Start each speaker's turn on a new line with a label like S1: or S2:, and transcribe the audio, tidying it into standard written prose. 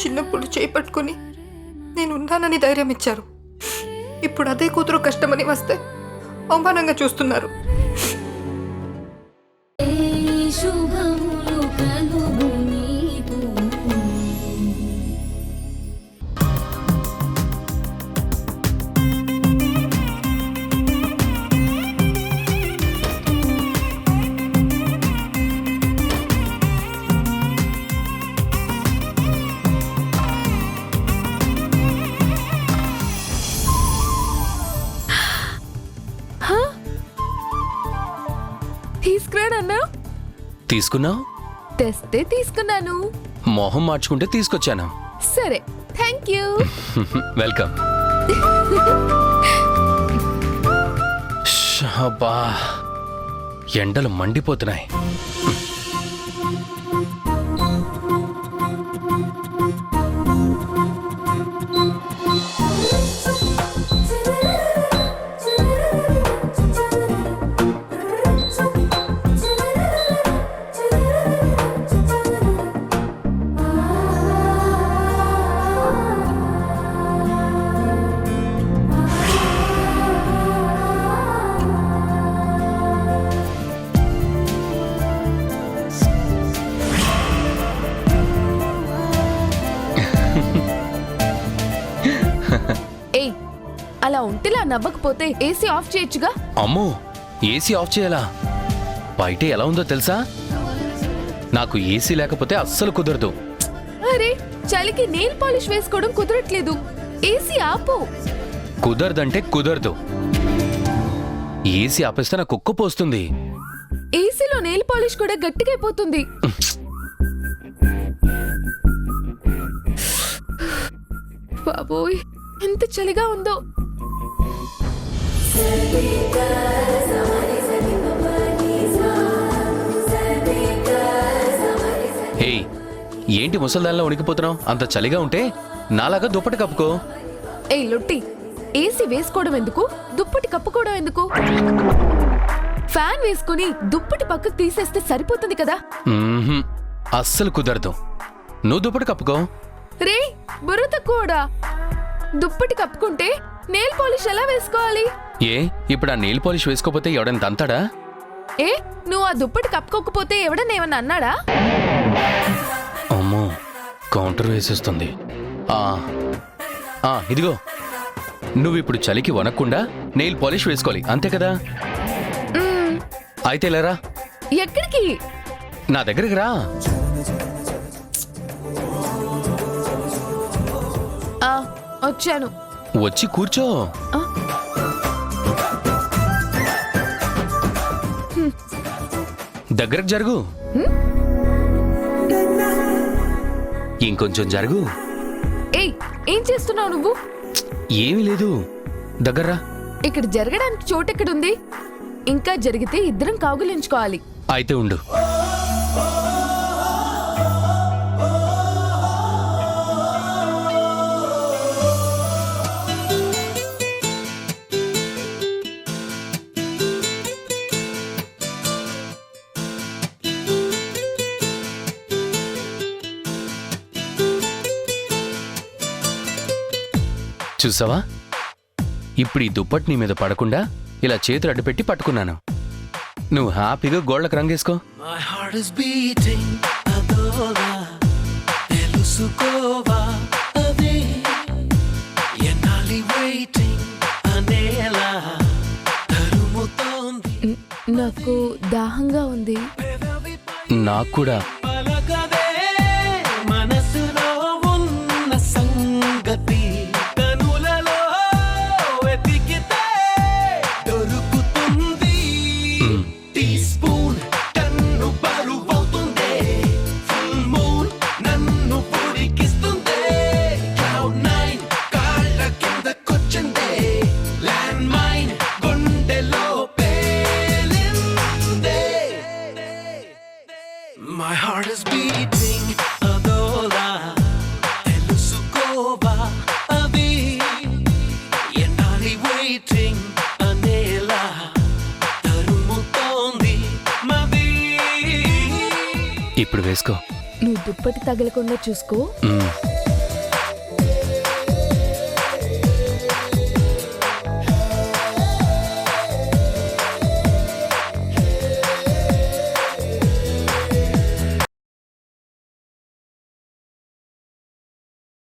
S1: చిన్నప్పుడు చేపట్టుకుని నేను ఉన్నానని ధైర్యం ఇచ్చారు. ఇప్పుడు అదే కూతురు కష్టమని వస్తే అవమానంగా చూస్తున్నారు.
S2: తీసుకురాడన్నా?
S3: తీసుకున్నావు?
S2: తెస్తే తీసుకున్నాను.
S3: మొహం మార్చుకుంటే తీసుకొచ్చాను.
S2: సరే, థ్యాంక్ యూ.
S3: వెల్కమ్. అబ్బా, ఎండలు మండిపోతున్నాయి.
S2: ఏయ్, అలా ఉంటేలా నవ్వకపోతే ఏసీ ఆఫ్ చేయొచ్చుగా.
S3: అమ్మో, ఏసీ ఆఫ్ చేయాలా? బయట ఎలా ఉందో తెలుసా? నాకు ఏసీ లేకపోతే అస్సలు కుదరదు.
S2: అరే, చలికి నెయిల్ పాలిష్ వేసుకోవడం కుదరట్లేదు. ఏసీ ఆపు.
S3: కుదరదంటే కుదరదు. ఏసీ ఆపేస్తే నా కుక్క పోస్తుంది.
S2: ఏసీలో నెయిల్ పాలిష్ కూడా గట్టిగా అయిపోతుంది. బాబోయ్, ఎంత చలిగా ఉందో.
S3: హే, ఏంటి ముసల్దాన్లా ఉనికిపోతున్నావు? అంత చలిగా ఉంటే నాలాగా దుప్పటి కప్పుకో.
S2: ఏయ్ లొట్టి, ఏసీ వేసుకోవడం ఎందుకు, దుప్పటి కప్పుకోవడం ఎందుకు? ఫ్యాన్ వేసుకుని దుప్పటి పక్కకు తీసేస్తే సరిపోతుంది కదా.
S3: అస్సలు కుదరదు. నువ్వు దుప్పటి కప్పుకో.
S2: రే, బుర్ర తక్కువడా. దుప్పటి కప్పుకుంటే నెయిల్ పాలిష్ ఎలా వేసుకోవాలి?
S3: ఏ, ఇప్పుడు ఆ నెయిల్ పాలిష్ వేసుకోపోతే ఎవడని తంతాడా?
S2: ఏ, నువ్వు ఆ దుప్పటి కప్పుకోకపోతే ఎవడన్నా ఏమన్నా అన్నాడా?
S3: అమ్మో, కౌంటర్ వేసేస్తుంది. ఇదిగో, నువ్వు ఇప్పుడు చలికి వనకుండా నెయిల్ పాలిష్ వేసుకోవాలి, అంతే కదా? అయితే లేరా.
S2: ఎక్కడికి?
S3: నా దగ్గరికి రా.
S2: వచ్చాను.
S3: వచ్చి కూర్చో. దగ్గరకు జరుగు. ఇంకొంచెం జరుగు.
S2: ఏయ్, ఏం చేస్తున్నావు నువ్వు?
S3: ఏమీ లేదు, దగ్గర్రా.
S2: ఇక్కడ జరగడానికి చోటెక్కడుంది? ఇంకా జరిగితే ఇద్దరం కాగులించుకోవాలి.
S3: అయితే ఉండు. చూసావా, ఇప్పుడు ఈ దుప్పటి నీ మీద పడకుండా ఇలా చేతులు అడ్డుపెట్టి పట్టుకున్నాను. నువ్వు హ్యాపీగా గోళ్ళకు రంగేసుకో.
S2: నాకు దాహంగా ఉంది.
S3: నాకు కూడా.
S4: My heart is beating, adola, elusukova, adi, yenali waiting, anela, tarumutondi, madi.
S3: ఇప్పుడు వేసుకో.
S2: నువ్వు దుప్పటి తగలకుండా చూసుకో.